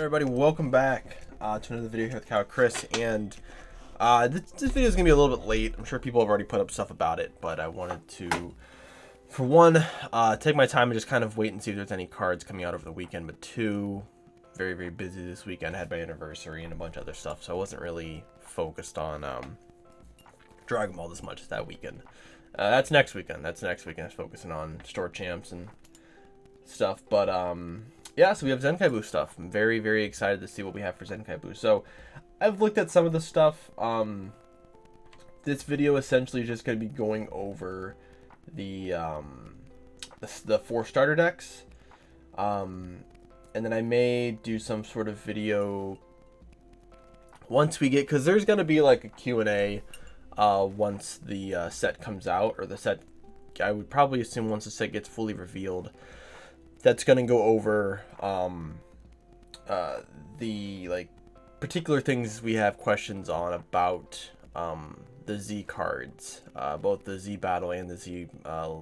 Everybody, welcome back to another video here with Cow Chris, and this video is gonna be a little bit late. I'm sure people have already put up stuff about it, but I wanted to, for one, take my time and just kind of wait and see if there's any cards coming out over the weekend. But two, very busy this weekend. I had my anniversary and a bunch of other stuff, so I wasn't really focused on Dragon Ball this much that weekend. That's next weekend. I was focusing on store champs and stuff, but yeah, so we have Zenkai Boost stuff. I'm very excited to see what we have for Zenkai Boost. So I've looked at some of the stuff. This video essentially is just going to be going over the 4 starter decks, and then I may do some sort of video once we get, because there's going to be like a Q&A once the set comes out, or the set, I would probably assume once the set gets fully revealed. That's going to go over the particular things we have questions on about the Z cards, both the Z Battle and the Z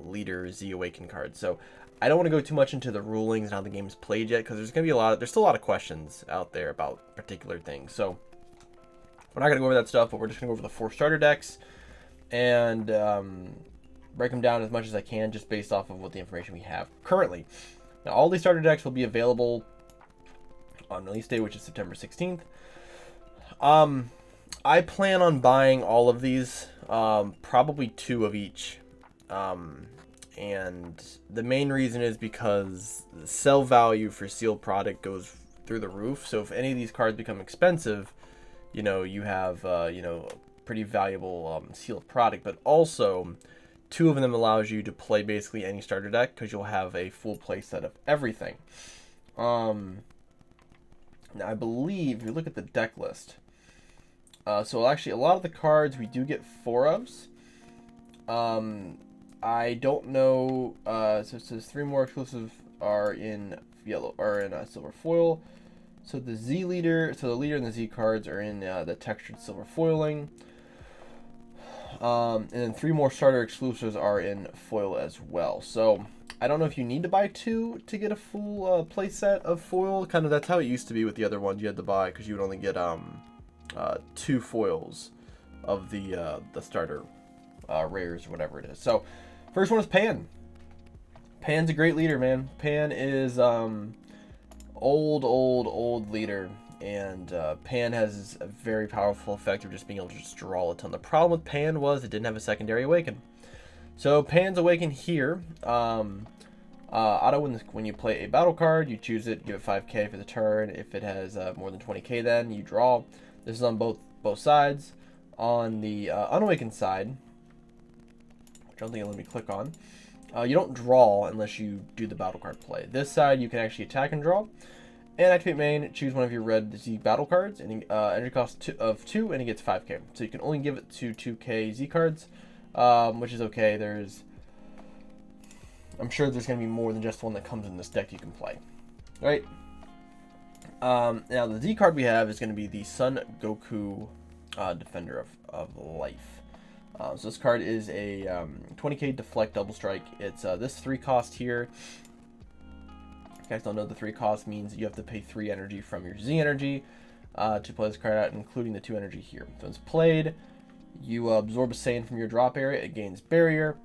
Leader, Z Awaken cards. So I don't want to go too much into the rulings and how the game's played yet, because there's going to be there's still a lot of questions out there about particular things. So we're not going to go over that stuff, but we're just going to go over the 4 starter decks and break them down as much as I can, just based off of what the information we have currently. Now, all these starter decks will be available on release day, which is September 16th. I plan on buying all of these, probably 2 of each. And the main reason is because the sell value for sealed product goes through the roof. So if any of these cards become expensive, you know, you have, pretty valuable sealed product, but also 2 of them allows you to play basically any starter deck, because you'll have a full play set of everything. Now I believe if you look at the deck list, so actually a lot of the cards we do get 4 ofs. I don't know. So it says 3 more exclusive are in yellow, or in silver foil. So the Z leader, so the leader and the Z cards are in the textured silver foiling. And then 3 more starter exclusives are in foil as well. So I don't know if you need to buy 2 to get a full play set of foil. Kind of, that's how it used to be with the other ones you had to buy, because you would only get 2 foils of the starter rares or whatever it is. So first one is Pan. Pan's a great leader, man. Pan is old leader. And Pan has a very powerful effect of just being able to just draw a ton. The problem with Pan was it didn't have a secondary awaken. So Pan's awaken here. Auto, when you play a battle card, you choose it, give it 5k for the turn. If it has more than 20k, then you draw. This is on both sides. On the unawakened side, which I don't think it'll let me click on, you don't draw unless you do the battle card play. This side, you can actually attack and draw. And activate main, choose one of your red Z battle cards, and energy cost of 2, and it gets 5k. So you can only give it to 2k Z cards, which is okay. I'm sure there's going to be more than just one that comes in this deck you can play. Right? Now the Z card we have is going to be the Son Goku Defender of Life. So this card is a 20k deflect double strike. It's this 3 cost here. If you guys don't know, the 3 cost means you have to pay 3 energy from your Z energy to play this card out, including the 2 energy here. So it's played, you absorb a Saiyan from your drop area, it gains barrier,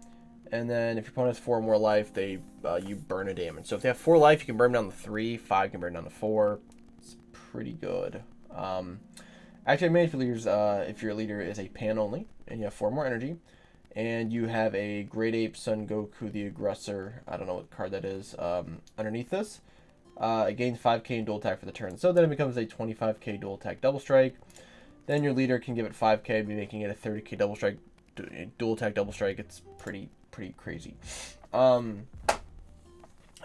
and then if your opponent has 4 or more life, you burn a damage. So if they have 4 life, you can burn down to 3, 5 can burn down to 4. It's pretty good. Actually, I made if your leader is a Pan only, and you have 4 more energy, and you have a Great Ape Son Goku the Aggressor, I don't know what card that is, underneath this. It gains 5k in dual attack for the turn. So then it becomes a 25k dual attack double strike. Then your leader can give it 5k, making it a 30k double strike, dual attack double strike. It's pretty crazy. I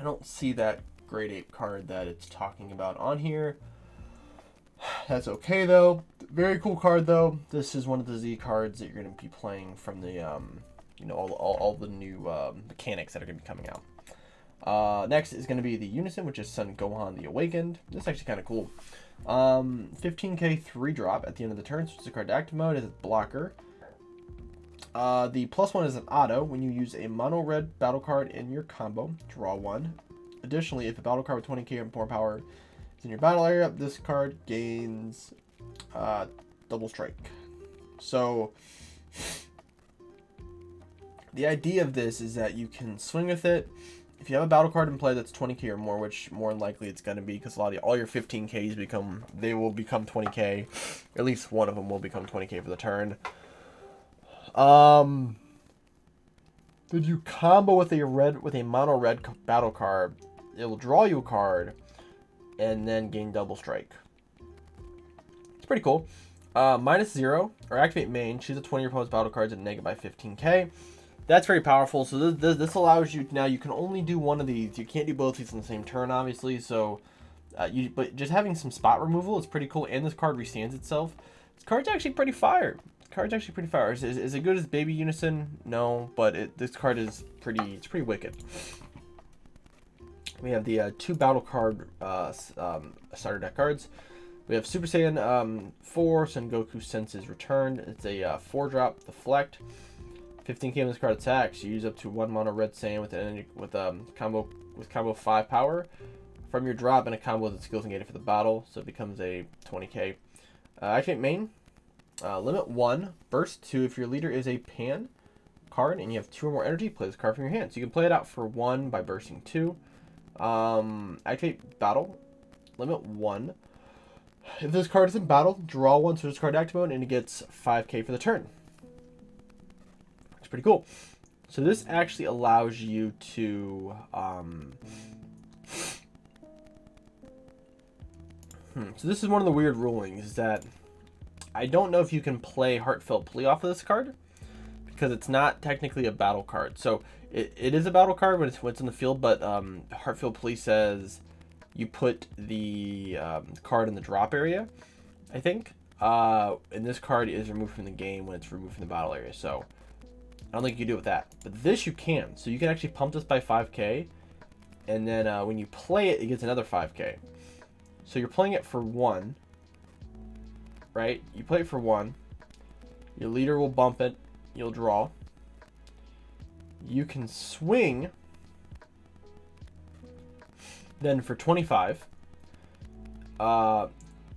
don't see that Great Ape card that it's talking about on here. That's okay though. Very cool card though. This is one of the Z cards that you're going to be playing from the all the new mechanics that are going to be coming out. Next is going to be the Unison, which is Son Gohan the Awakened. This is actually kind of cool. 15k 3 drop at the end of the turn. Switch the card to active mode as a blocker. The +1 is an auto. When you use a mono red battle card in your combo, draw 1. Additionally, if a battle card with 20k or more power In your battle area, this card gains double strike. So the idea of this is that you can swing with it. If you have a battle card in play that's 20k or more, which more than likely it's going to be, because all your 15ks will become 20k. At least one of them will become 20k for the turn. Did you combo with a mono red battle card? It will draw you a card, and then gain double strike. It's pretty cool. -0 or activate main. Choose a 20 your opponent's battle cards and negative by 15k. That's very powerful. So this allows you now. You can only do one of these. You can't do both these in the same turn, obviously. So, but just having some spot removal is pretty cool. And this card restands itself. This card's actually pretty fire. Is it good as Baby Unison? No, but this card is pretty. It's pretty wicked. We have the 2 battle card starter deck cards. We have Super Saiyan 4 Son Goku Senses Returned. It's a 4-drop Deflect. 15k when this card attacks. You use up to 1 mono red Saiyan with combo 5 power from your drop and a combo that skills negated for the battle, so it becomes a 20k. Activate main. Limit 1, burst 2. If your leader is a pan card and you have 2 or more energy, play this card from your hand. So you can play it out for 1 by bursting 2. Activate battle. Limit 1. If this card is in battle, draw 1 to this card active mode, and it gets 5k for the turn. It's pretty cool. So this actually allows you to so this is one of the weird rulings, is that I don't know if you can play Heartfelt Plea off of this card, because it's not technically a battle card. So it is a battle card when it's in the field, but Heartfelt Plea says you put the card in the drop area, I think. And this card is removed from the game when it's removed from the battle area. So I don't think you can do it with that. But this you can. So you can actually pump this by 5k. And then when you play it, it gets another 5k. So you're playing it for 1. Right? You play it for 1. Your leader will bump it. You'll draw. You can swing. Then for 25,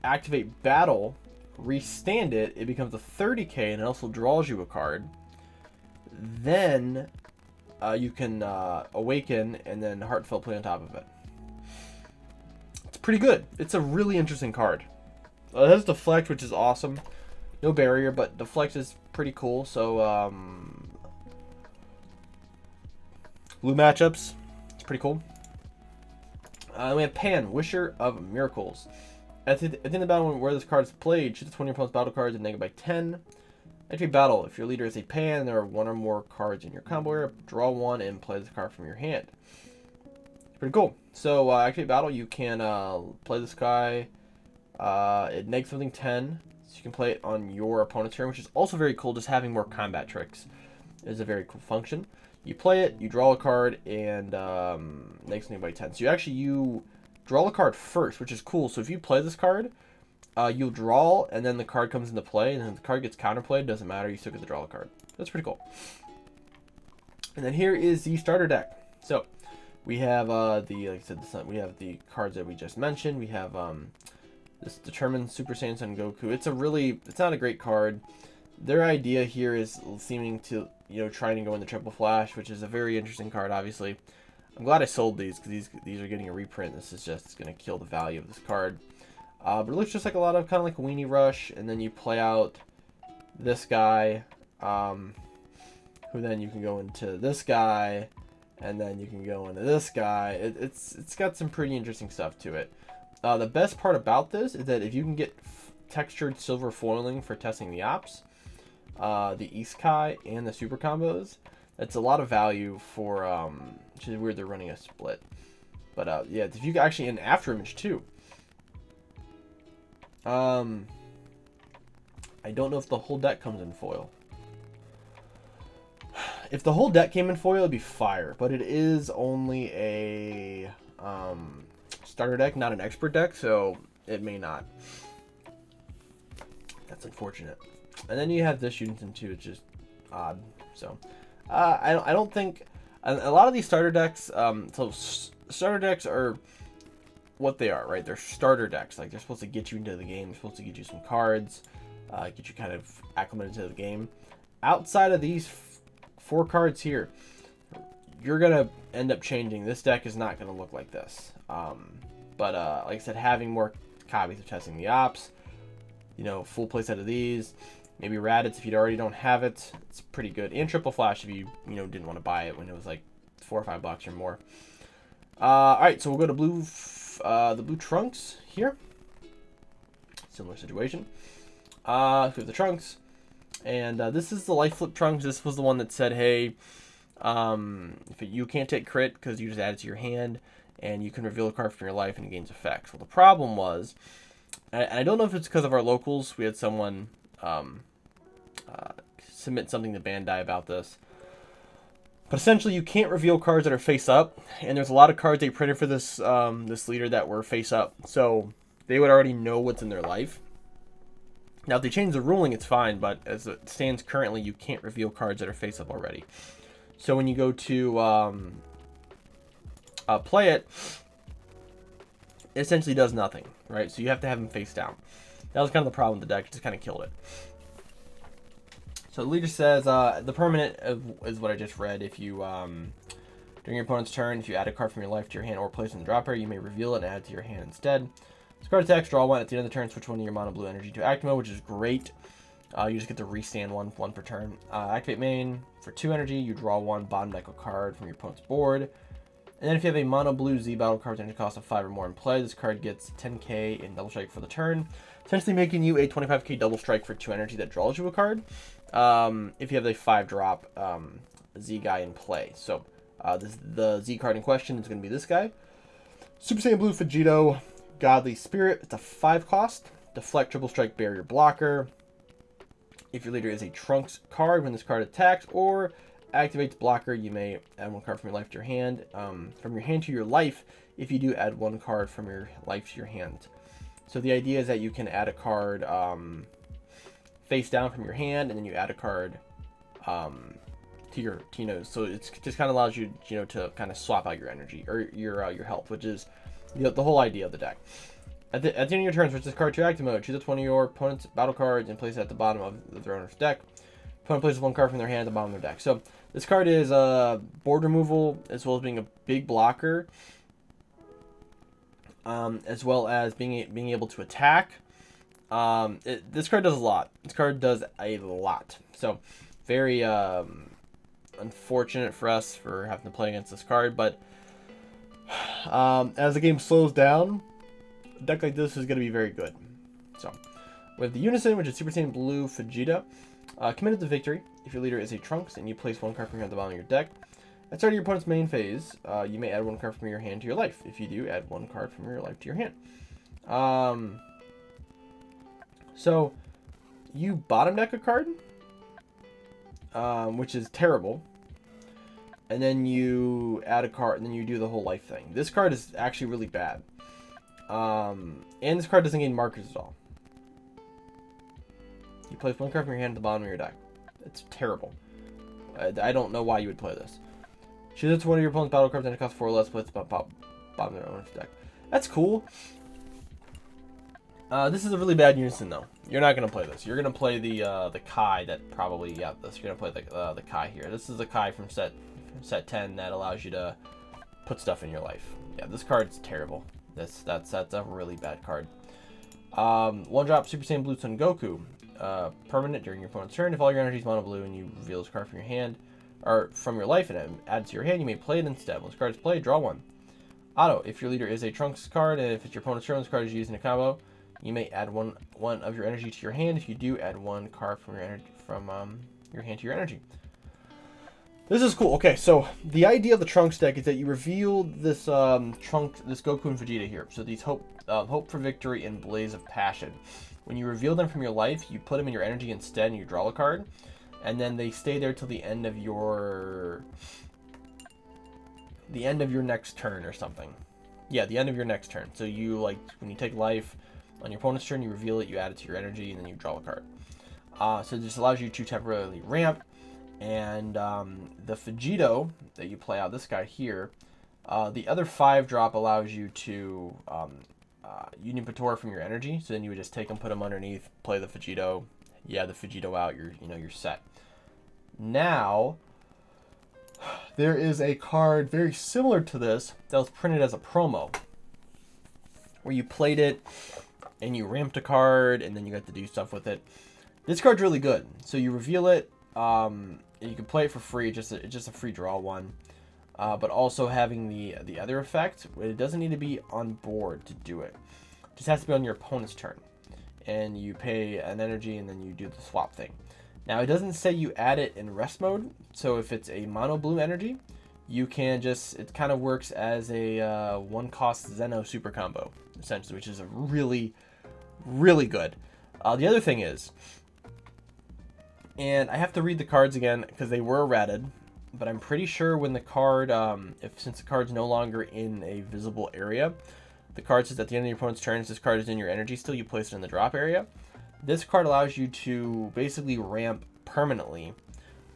activate battle, restand it. It becomes a 30k, and it also draws you a card. Then you can awaken and then Heartfelt Plea on top of it. It's pretty good. It's a really interesting card. It has Deflect, which is awesome. No barrier, but Deflect is pretty cool. So blue matchups, it's pretty cool. We have Pan, Wisher of Miracles. At the end of the battle, where this card is played, choose the 20 opponent's battle cards and negative by 10. Activate battle. If your leader is a Pan, there are 1 or more cards in your combo area. Draw 1 and play this card from your hand. It's pretty cool. So activate battle. You can play this guy. It negates something 10, so you can play it on your opponent's turn, which is also very cool. Just having more combat tricks is a very cool function. You play it, you draw a card, and negates something by 10. So you draw the card first, which is cool. So if you play this card, you'll draw, and then the card comes into play, and then the card gets counterplayed. Doesn't matter, you still get to draw the card. That's pretty cool. And then here is the starter deck. So we have like I said, we have the cards that we just mentioned. We have this Determined Super Saiyan Son Goku. It's not a great card. Their idea here is seeming to, trying to go in the Triple Flash, which is a very interesting card, obviously. I'm glad I sold these, because these are getting a reprint. This is just going to kill the value of this card. But it looks just like a lot of kind of like a Weenie Rush, and then you play out this guy, who then you can go into this guy, and then you can go into this guy. It's got some pretty interesting stuff to it. The best part about this is that if you can get textured silver foiling for testing the ops, the Isekai, and the super combos, that's a lot of value for, which is weird they're running a split. But yeah, if you actually in after image too. I don't know if the whole deck comes in foil. If the whole deck came in foil, it'd be fire. But it is only a starter deck, not an expert deck, so it may not. That's unfortunate. And then you have this Unison too, which is odd. So I don't think a lot of these starter decks. So starter decks are what they are, right? They're starter decks. Like, they're supposed to get you into the game. They're supposed to get you some cards, get you kind of acclimated to the game. Outside of these 4 cards here, you're going to end up changing. This deck is not going to look like this. But like I said, having more copies of Testing the Ops, you know, full playset of these, maybe Raditz if you already don't have it, it's pretty good. And Triple Flash if you didn't want to buy it when it was like $4 or $5 or more. All right, so we'll go to the blue trunks here. Similar situation. We have the trunks, and this is the life flip trunks. This was the one that said, hey, you can't take crit because you just add it to your hand, and you can reveal a card from your life and it gains effects. Well, the problem was, and I don't know if it's because of our locals, we had someone submit something to Bandai about this. But essentially, you can't reveal cards that are face up, and there's a lot of cards they printed for this this leader that were face up, so they would already know what's in their life. Now, if they change the ruling, it's fine, but as it stands currently, you can't reveal cards that are face up already. So when you go to play it, it essentially does nothing, right? So you have to have them face down. That was kind of the problem with the deck; it just kind of killed it. So the leader says, the permanent is what I just read. If you, during your opponent's turn, if you add a card from your life to your hand or place it in the drop area, you may reveal it and add it to your hand instead. This card attacks, draw 1. At the end of the turn, switch 1 of your mono blue energy to active mode, which is great. You just get to restand one per turn. Activate main for 2 energy, you draw 1 bottom deck card from your opponent's board. And then if you have a mono blue Z battle card with energy cost of 5 or more in play, this card gets 10k in double strike for the turn, essentially making you a 25k double strike for 2 energy that draws you a card. If you have a 5-drop Z guy in play. So the Z card in question is going to be this guy. Super Saiyan Blue Vegito, Godly Spirit. It's a 5 cost. Deflect, triple strike, barrier blocker. If your leader is a Trunks card, when this card attacks or activates blocker, you may add 1 card from your life to your hand. From your hand to your life, if you do add 1 card from your life to your hand. So the idea is that you can add a card face down from your hand, and then you add a card to your Tino's. So it just kind of allows you, to kind of swap out your energy or your health, which is the whole idea of the deck. At the end of your turn, switch this card to active mode. Choose one of your opponent's battle cards and place it at the bottom of their owner's deck. Opponent places 1 card from their hand at the bottom of their deck. So this card is board removal as well as being a big blocker, as well as being able to attack. This card does a lot. This card does a lot. So very unfortunate for us for having to play against this card, but as the game slows down, a deck like this is going to be very good. So with the Unison, which is Super Saiyan Blue Vegeta, committed to victory. If your leader is a Trunks and you place 1 card from your hand at the bottom of your deck, at the start of your opponent's main phase, you may add 1 card from your hand to your life. If you do, add 1 card from your life to your hand. So you bottom deck a card, which is terrible, and then you add a card, and then you do the whole life thing. This card is actually really bad, and this card doesn't gain markers at all. You place 1 card from your hand at the bottom of your deck. It's terrible. I don't know why you would play this. Choose it to one of your opponent's battle cards and it costs 4 less, place the bottom of their owner's deck. That's cool. This is a really bad Unison though. You're not gonna play this. You're gonna play the Kai that probably this. You're gonna play the Kai here. This is the Kai from set 10 that allows you to put stuff in your life. Yeah, this card's terrible. That's a really bad card. 1-drop Super Saiyan Blue Son Goku. Permanent during your opponent's turn. If all your energy is mono blue and you reveal this card from your hand or from your life and add it to your hand, you may play it instead. When this card is played, draw 1. Auto. If your leader is a Trunks card and if it's your opponent's turn, this card is used in a combo, you may add one of your energy to your hand. If you do, add 1 card from your energy your hand to your energy. This is cool. Okay, so the idea of the Trunks deck is that you reveal this this Goku and Vegeta here. So these Hope for Victory and Blaze of Passion. When you reveal them from your life, you put them in your energy instead, and you draw a card, and then they stay there till the end of your next turn or something. Yeah, the end of your next turn. So you when you take life on your opponent's turn, you reveal it, you add it to your energy, and then you draw a card. So this allows you to temporarily ramp, and the Vegito that you play out, this guy here, The other 5-drop allows you to Union Pator from your energy, so then you would just take them, put them underneath, play the Vegito. Yeah, the Vegito out, you're set. Now, there is a card very similar to this that was printed as a promo, where you played it and you ramped a card and then you got to do stuff with it. This card's really good. So you reveal it, and you can play it for free. It's just a free draw one. But also having the other effect, it doesn't need to be on board to do it. It just has to be on your opponent's turn. And you pay an energy and then you do the swap thing. Now it doesn't say you add it in rest mode. So if it's a mono blue energy, you can just, it kind of works as a 1-cost Zeno super combo, essentially, which is a really, really good. The other thing is, and I have to read the cards again because they were errated, but I'm pretty sure when the card, since the card's no longer in a visible area, the card says at the end of your opponent's turn, this card is in your energy still, you place it in the drop area. This card allows you to basically ramp permanently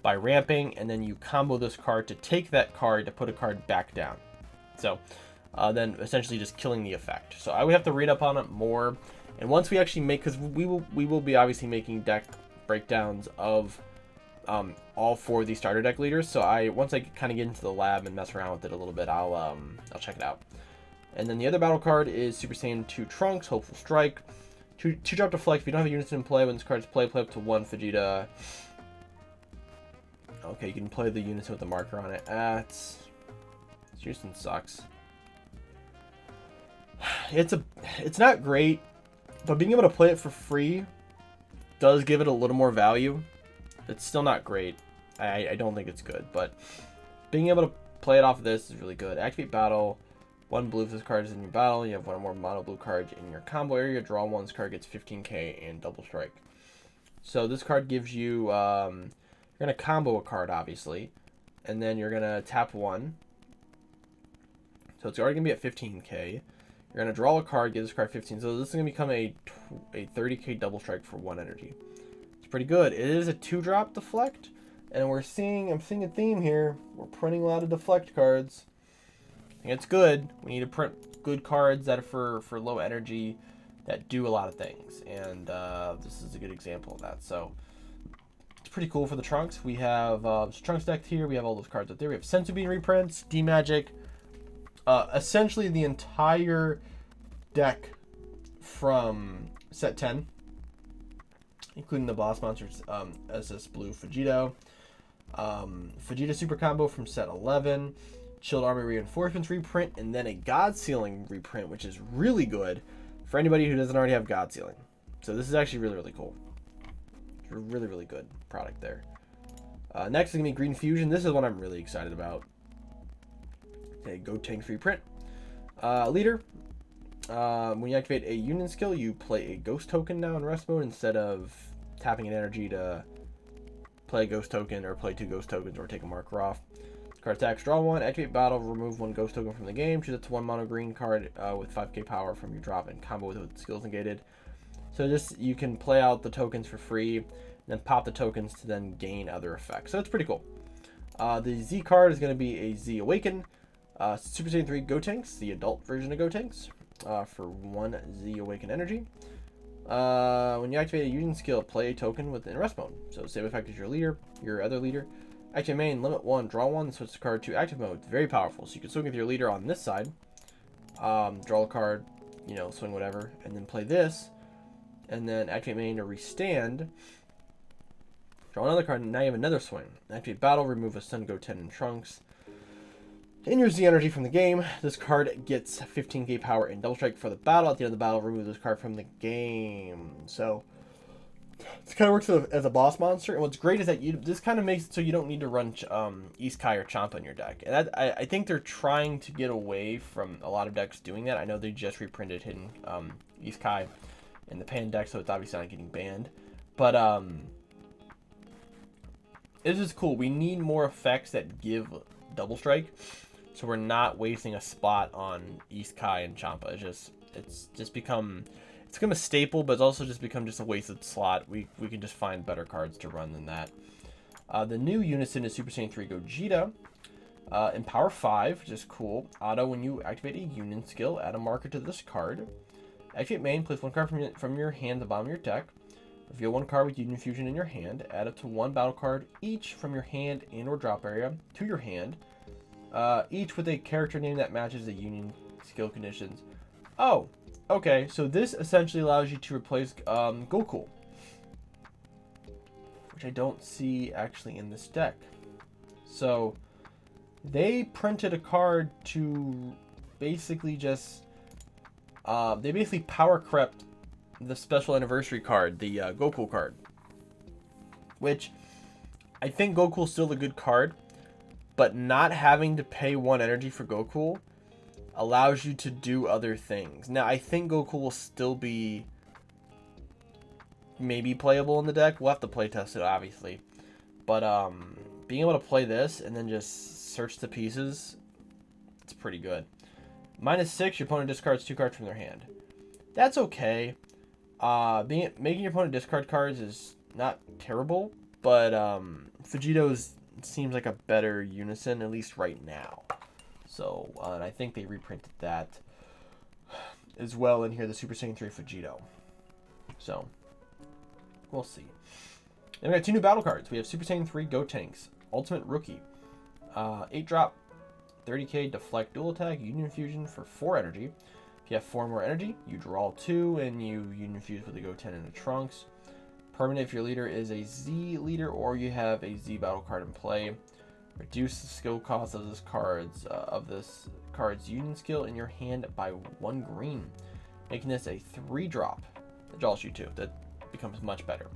by ramping, and then you combo this card to take that card to put a card back down. So then essentially just killing the effect. So I would have to read up on it more. And once we actually make, because we will be obviously making deck breakdowns of all 4 of these starter deck leaders. So once I kind of get into the lab and mess around with it a little bit, I'll check it out. And then the other battle card is Super Saiyan 2 Trunks, Hopeful Strike. 2-drop Deflect. If you don't have a unison in play, when this card is played, play up to 1 Vegeta. Okay, you can play the unison with the marker on it. Unison sucks. It's not great, but being able to play it for free does give it a little more value. It's still not great. I don't think it's good, but being able to play it off of this is really good. Activate battle. 1 blue if this card is in your battle. You have 1 more mono blue card in your combo area. Draw 1. This card gets 15k and double strike. So this card gives you, you're going to combo a card, obviously. And then you're going to tap 1. So it's already going to be at 15k. You're going to draw a card, give this card 15. So this is going to become a 30k double strike for 1 energy. It's pretty good. It is a 2-drop deflect. And I'm seeing a theme here. We're printing a lot of deflect cards. It's good. We need to print good cards that are for low energy that do a lot of things, and this is a good example of that. So it's pretty cool for the Trunks. We have Trunks deck here. We have all those cards up there. We have Senzu Bean reprints, D-Magic, essentially the entire deck from set 10, including the boss monsters, SS Blue Vegito, Vegeta Super Combo from set 11. Shield Army Reinforcements reprint, and then a God Sealing reprint, which is really good for anybody who doesn't already have God Sealing. So this is actually really, really cool. It's a really, really good product there. Next is going to be Green Fusion. This is what I'm really excited about. Okay, Go Tanks reprint. Leader. When you activate a Union skill, you play a Ghost token now in rest mode instead of tapping an energy to play a Ghost token or play 2 Ghost tokens or take a marker off. Card attacks, draw 1, activate battle, remove 1 Ghost token from the game, choose it to 1 mono green card with 5k power from your drop and combo with skills negated. So just, you can play out the tokens for free, and then pop the tokens to then gain other effects. So it's pretty cool. The Z card is going to be a Z Awaken, Super Saiyan 3 Gotenks, the adult version of Gotenks, for 1 Z Awaken energy. When you activate a Union skill, play a token within rest mode. So save effect is your leader, your other leader. Active main, limit 1, draw 1, switch the card to active mode. It's very powerful. So you can swing with your leader on this side, draw a card, swing whatever, and then play this, and then activate main to restand, draw another card, and now you have another swing. Activate battle, remove a Sun Goten and Trunks. In your Z energy from the game, this card gets 15k power and double strike for the battle. At the end of the battle, remove this card from the game. So this kind of works as a boss monster, and what's great is that this kind of makes it so you don't need to run Isekai or Champa in your deck. And I think they're trying to get away from a lot of decks doing that. I know they just reprinted Hidden Isekai in the Pan deck, so it's obviously not getting banned. But this is cool. We need more effects that give double strike, so we're not wasting a spot on Isekai and Champa. It's just become a staple, but it's also just become a wasted slot. We can just find better cards to run than that. The new Unison is Super Saiyan 3 Gogeta. Empower 5, which is cool. Auto, when you activate a union skill, add a marker to this card. Activate main, place one card from your hand to the bottom of your deck. Reveal one card with Union Fusion in your hand. Add up to one battle card, each from your hand and or drop area, to your hand. Each with a character name that matches the Union skill conditions. Oh, okay. So this essentially allows you to replace Goku, which I don't see actually in this deck. So they printed a card to basically just they basically power crept the special anniversary card, the Goku card, which I think Goku is still a good card, but not having to pay 1 energy for Goku allows you to do other things. Now I think Goku will still be maybe playable in the deck. We'll have to play test it, obviously, but being able to play this and then just search the pieces, it's pretty good. -6, your opponent discards 2 cards from their hand. That's okay. Making your opponent discard cards is not terrible, but Vegito's seems like a better unison, at least right now. So, and I think they reprinted that as well in here, the Super Saiyan 3 Vegito. So, we'll see. Then we got 2 new battle cards. We have Super Saiyan 3 Gotenks, Ultimate Rookie. 8-drop, 30k, deflect, dual attack, Union Fusion for 4 energy. If you have 4 more energy, you draw 2 and you Union Fuse with the Goten and the Trunks. Permanent if your leader is a Z leader or you have a Z battle card in play. Reduce the skill cost of this card's Union skill in your hand by 1 green, making this a 3-drop. That draws you 2. That becomes much better.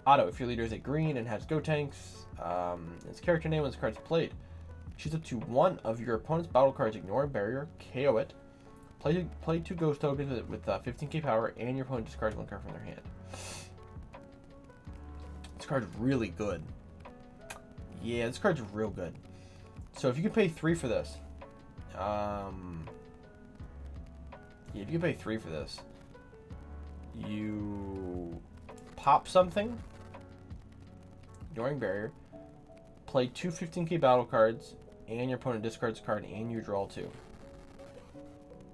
Auto, if your leader is a green and has Gotenks, its character name when this card's played. Choose up to 1 of your opponent's battle cards, ignore a barrier, KO it. Play 2 ghost tokens with 15k power, and your opponent discards 1 card from their hand. This card's really good. Yeah, this card's real good. So if you can pay 3 for this, yeah, if you can pay 3 for this, you pop something, ignoring barrier, play 2 15k battle cards, and your opponent discards a card, and you draw 2.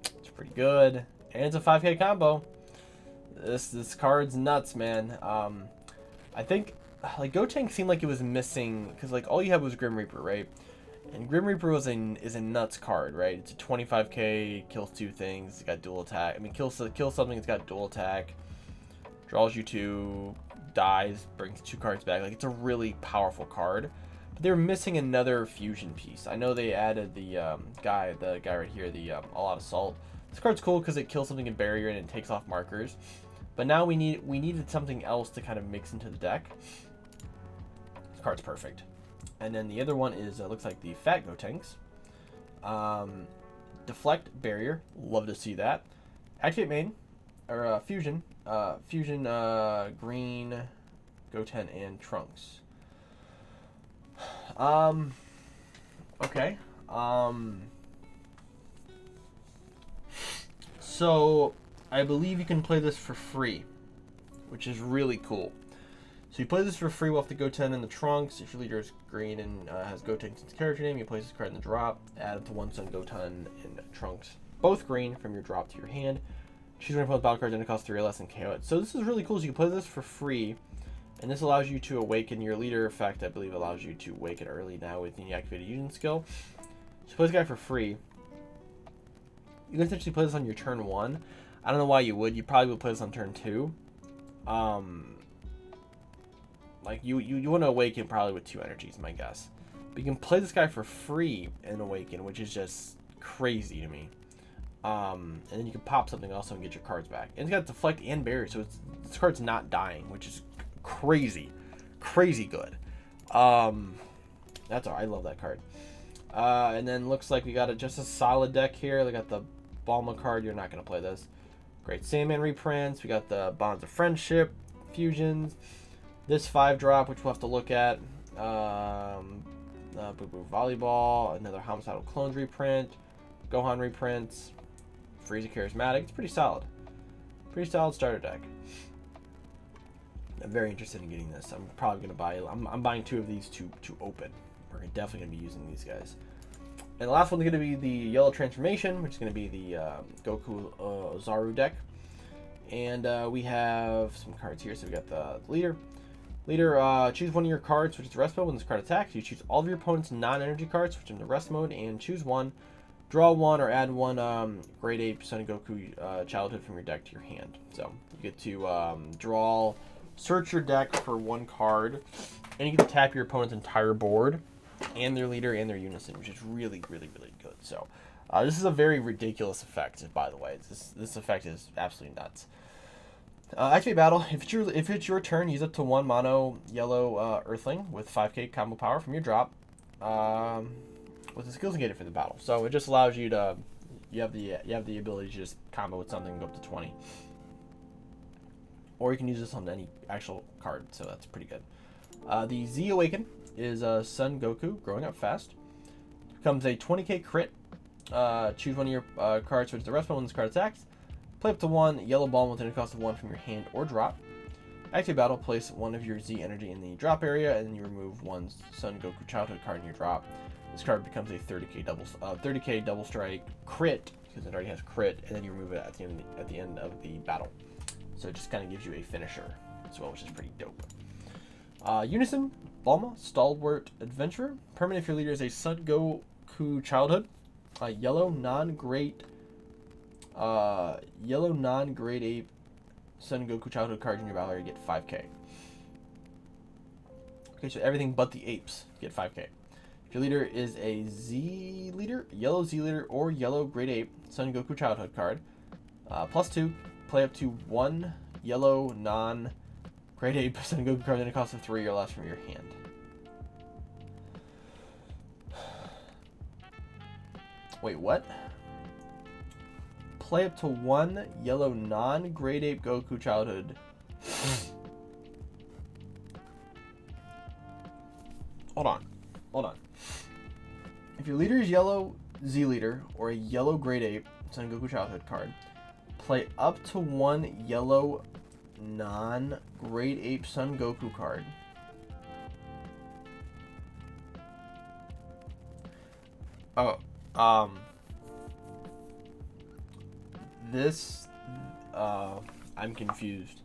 It's pretty good, and it's a 5k combo. This card's nuts, man. I think like Gotenks seemed like it was missing because like all you had was Grim Reaper, right? And Grim Reaper is a nuts card, right? It's a 25k, kills 2 things, it's got dual attack. I mean, kills something, it's got dual attack, draws you 2, dies, brings 2 cards back. Like, it's a really powerful card. But they're missing another fusion piece. I know they added the guy right here, the all-out assault. This card's cool because it kills something in barrier and it takes off markers. But now we needed something else to kind of mix into the deck. This card's perfect. And then the other one is looks like the Fat Gotenks. Deflect, barrier, love to see that. Activate main or fusion, green, Goten and Trunks. Okay. So I believe you can play this for free, which is really cool. So you play this for free with the Goten and the Trunks. If your leader is green and has Gotenks in its character name, you place this card in the drop. Add it to 1 Sun Goten and Trunks, both green, from your drop to your hand. Choose one of the battle cards and it costs 3 or less and KO it. So this is really cool. So you can play this for free. And this allows you to awaken your leader effect. I believe allows you to awaken early now with the activated union skill. So play this guy for free. You can essentially play this on your turn 1. I don't know why you would. You probably would play this on turn 2. Like you want to awaken probably with 2 energies, my guess. But you can play this guy for free in awaken, which is just crazy to me. And then you can pop something also and get your cards back. And it's got deflect and barrier, so this card's not dying, which is crazy good. That's all. I love that card. And then looks like we got just a solid deck here. We got the Balma card. You're not gonna play this. Great Sandman reprints. We got the Bonds of Friendship fusions. This 5-drop, which we'll have to look at. Boo Boo Volleyball. Another Homicidal Clones reprint. Gohan reprints. Frieza Charismatic. It's pretty solid. Pretty solid starter deck. I'm very interested in getting this. I'm probably gonna buy. I'm buying 2 of these to open, we're definitely going to be using these guys. And the last one's going to be the yellow transformation, which is going to be the Goku Zaru Deck. And we have some cards here. So we got the leader. Leader, choose one of your cards, which is rest mode. When this card attacks, you choose all of your opponent's non-energy cards, which are in the rest mode, and choose one. Draw one or add one Great Ape Son Goku childhood from your deck to your hand. So you get to search your deck for one card, and you get to tap your opponent's entire board, and their leader and their unison, which is really, really, really good. So this is a very ridiculous effect, by the way. This effect is absolutely nuts. Activate battle. If it's your turn, use up to one mono yellow Earthling with 5k combo power from your drop with the skills negated for the battle. So it just allows you to you have the ability to just combo with something and go up to 20. Or you can use this on any actual card, so that's pretty good. The Z Awaken is Son Goku, growing up fast. Becomes a 20k crit. Choose one of your cards which is the rest mode when this card attacks. Play up to one yellow ball within a cost of 1 from your hand or drop. Activate battle, place one of your Z energy in the drop area, and then you remove one Son Goku childhood card in your drop. This card becomes a 30k double strike crit, because it already has crit, and then you remove it at the end of the battle. So it just kind of gives you a finisher as well, which is pretty dope. Unison, Bulma, Stalwart Adventurer. Permanent if your leader is a Son Goku childhood. Yellow non-great ape Son Goku childhood card in your battle area get 5k. Okay, so everything but the apes get 5k. If your leader is a Z leader, yellow Z leader, or yellow great ape Son Goku childhood card, +2. Play up to one yellow non-great ape Son Goku card in a cost of 3 or less from your hand. Wait, what? Play up to one yellow non-great ape Goku childhood. Hold on. If your leader is yellow Z leader or a yellow great ape Son Goku childhood card, play up to one yellow non-great ape Son Goku card. I'm confused.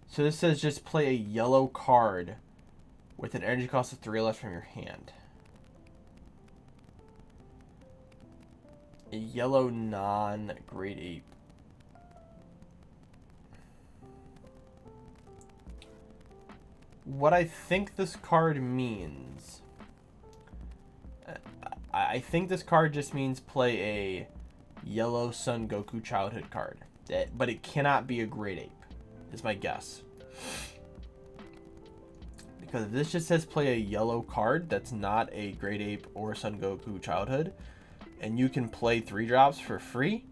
So this says just play a yellow card with an energy cost of 3 or less from your hand. A yellow non-great ape. What I think this card means... I think this card just means play a yellow Son Goku childhood card. But it cannot be a great ape, is my guess. Because if this just says play a yellow card that's not a great ape or Son Goku childhood, and you can play 3-drops for free,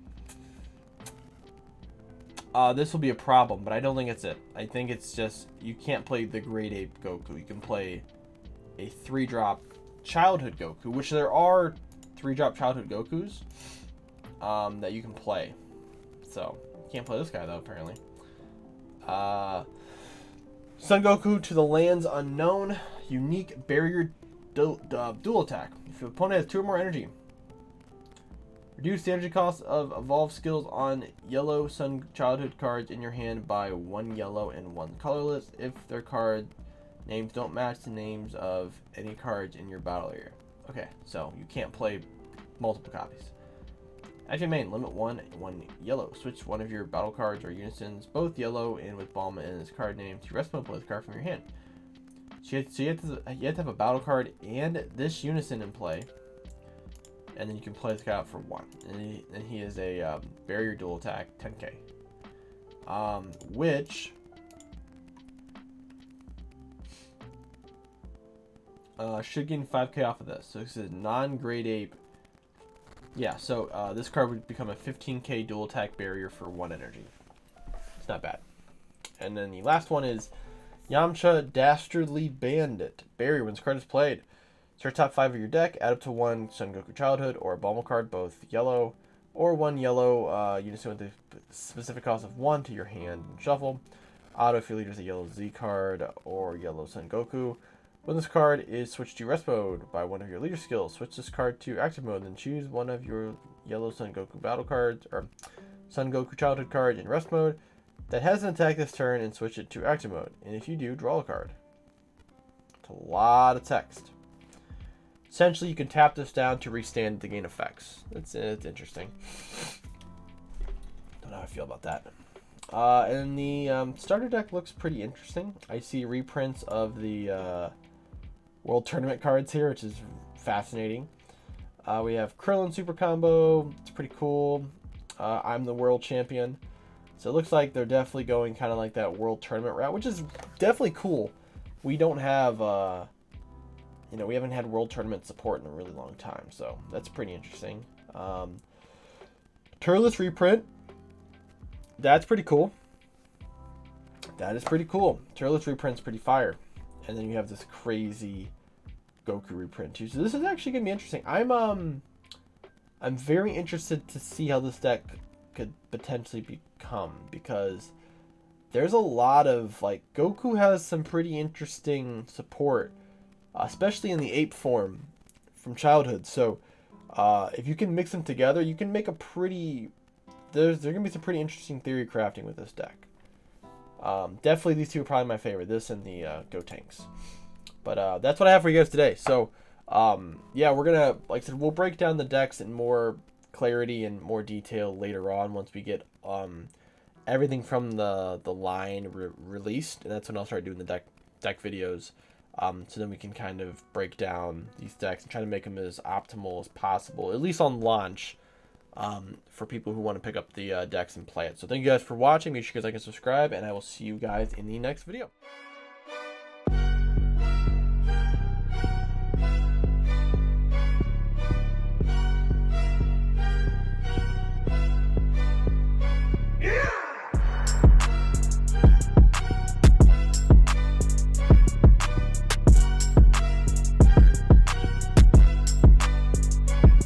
this will be a problem, but I don't think it's it. I think it's just you can't play the great ape Goku. You can play a 3-drop childhood Goku, which there are 3-drop childhood Gokus that you can play. So, you can't play this guy though, apparently. Son Goku to the lands unknown. Unique barrier dual attack. If your opponent has 2 or more energy, reduce the energy cost of evolved skills on yellow Son childhood cards in your hand by 1 yellow and 1 colorless if their card names don't match the names of any cards in your battle area. Okay, so you can't play multiple copies. Active main, limit 1 yellow. Switch one of your battle cards or unisons, both yellow and with Bulma in its card name, to rest mode, play the card from your hand. So you have to have a battle card and this unison in play, and then you can play this guy out for 1. And he is a barrier dual attack, 10k. Which should gain 5k off of this. So this is non-great ape. Yeah, so this card would become a 15k dual attack barrier for 1 energy. It's not bad. And then the last one is Yamcha Dastardly Bandit. Barrier, when this card is played, start top 5 of your deck, add up to 1 Son Goku childhood or a Bulma card, both yellow, or 1 yellow unison with a specific cost of 1 to your hand and shuffle. Auto if your leader is a yellow Z card or yellow Son Goku. When this card is switched to rest mode by one of your leader skills, switch this card to active mode, then choose one of your yellow Son Goku battle cards, or Son Goku childhood card in rest mode that has an attack this turn and switch it to active mode. And if you do, draw a card. It's a lot of text. Essentially, you can tap this down to restand to gain effects. It's interesting. Don't know how I feel about that. And the starter deck looks pretty interesting. I see reprints of the World Tournament cards here, which is fascinating. We have Krillin Super Combo. It's pretty cool. I'm the World Champion. So it looks like they're definitely going kind of like that World Tournament route, which is definitely cool. We don't have, you know, we haven't had World Tournament support in a really long time, so that's pretty interesting. Turles reprint. That's pretty cool. That is pretty cool. Turles reprint's pretty fire. And then you have this crazy Goku reprint too. So this is actually gonna be interesting. I'm very interested to see how this deck could potentially become, because there's a lot of, like, Goku has some pretty interesting support, especially in the ape form from childhood. So if you can mix them together, you can make a pretty, there's gonna be some pretty interesting theory crafting with this deck. Definitely these two are probably my favorite, this and the Gotenks. But that's what I have for you guys today. So yeah, we're gonna, like I said, we'll break down the decks in more clarity and more detail later on once we get everything from the line released, and that's when I'll start doing the deck videos. So then we can kind of break down these decks and try to make them as optimal as possible, at least on launch, for people who want to pick up the decks and play it. So thank you guys for watching. Make sure you guys like and subscribe, and I will see you guys in the next video.